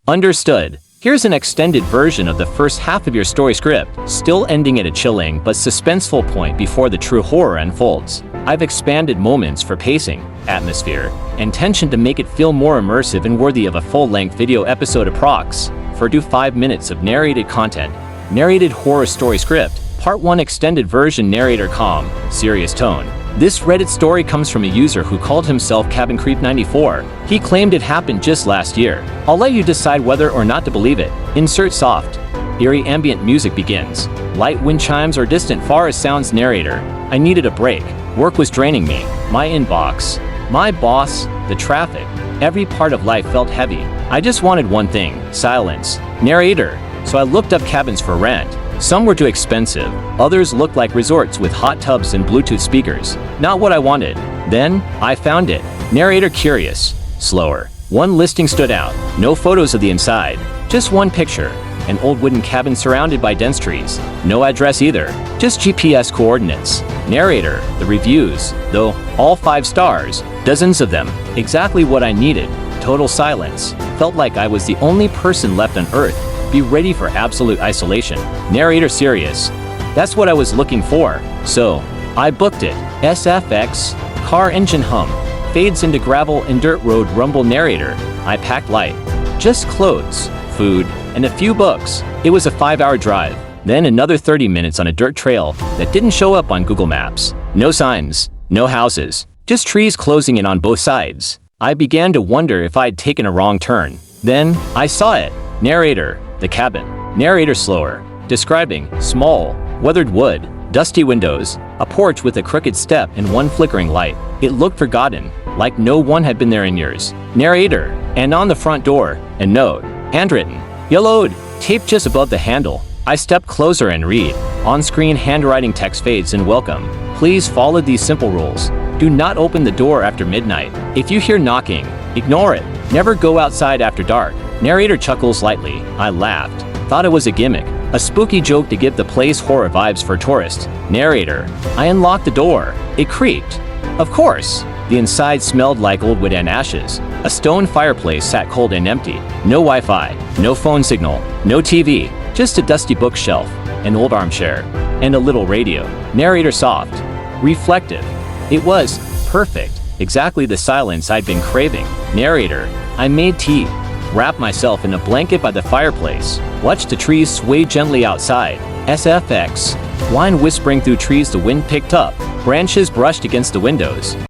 Understood. Here's an extended version of the first half of your story script, still ending at a chilling but suspenseful point before the true horror unfolds. I've expanded moments for pacing, atmosphere, and tension to make it feel more immersive and worthy of a full-length video episode approx. For 5 minutes of narrated content. Narrated horror story script. Part 1 extended version. Narrator calm, serious tone. This Reddit story comes from a user who called himself Cabin Creep 94. He claimed it happened just last year. I'll let you decide whether or not to believe it. Insert soft, eerie ambient music begins. Light wind chimes or distant forest sounds. Narrator. I needed a break. Work was draining me. My inbox. My boss. The traffic. Every part of life felt heavy. I just wanted one thing. Silence. Narrator. So I looked up cabins for rent. Some were too expensive. Others looked like resorts with hot tubs and Bluetooth speakers. Not what I wanted. Then, I found it. Narrator curious. Slower. One listing stood out. No photos of the inside. Just one picture. An old wooden cabin surrounded by dense trees. No address either. Just GPS coordinates. Narrator. The reviews, though, all 5 stars. Dozens of them. Exactly what I needed. Total silence. Felt like I was the only person left on Earth. Be ready for absolute isolation. Narrator serious. That's what I was looking for. So, I booked it. SFX. Car engine hum. Fades into gravel and dirt road rumble. Narrator. I packed light. Just clothes, food, and a few books. It was a 5-hour drive. Then another 30 minutes on a dirt trail that didn't show up on Google Maps. No signs. No houses. Just trees closing in on both sides. I began to wonder if I'd taken a wrong turn. Then, I saw it. Narrator. The cabin. Narrator slower. Describing. Small. Weathered wood. Dusty windows. A porch with a crooked step and one flickering light. It looked forgotten. Like no one had been there in years. Narrator. And on the front door, a note. Handwritten. Yellowed. Taped just above the handle. I step closer and read. On-screen handwriting text fades in welcome. Please follow these simple rules. Do not open the door after midnight. If you hear knocking, ignore it. Never go outside after dark. Narrator chuckles lightly. I laughed. Thought it was a gimmick. A spooky joke to give the place horror vibes for tourists. Narrator. I unlocked the door. It creaked. Of course. The inside smelled like old wood and ashes. A stone fireplace sat cold and empty. No Wi-Fi. No phone signal. No TV. Just a dusty bookshelf. An old armchair. And a little radio. Narrator soft. Reflective. It was perfect. Exactly the silence I'd been craving. Narrator. I made tea. Wrapped myself in a blanket by the fireplace. Watched the trees sway gently outside. SFX. Wine whispering through trees the wind picked up. Branches brushed against the windows.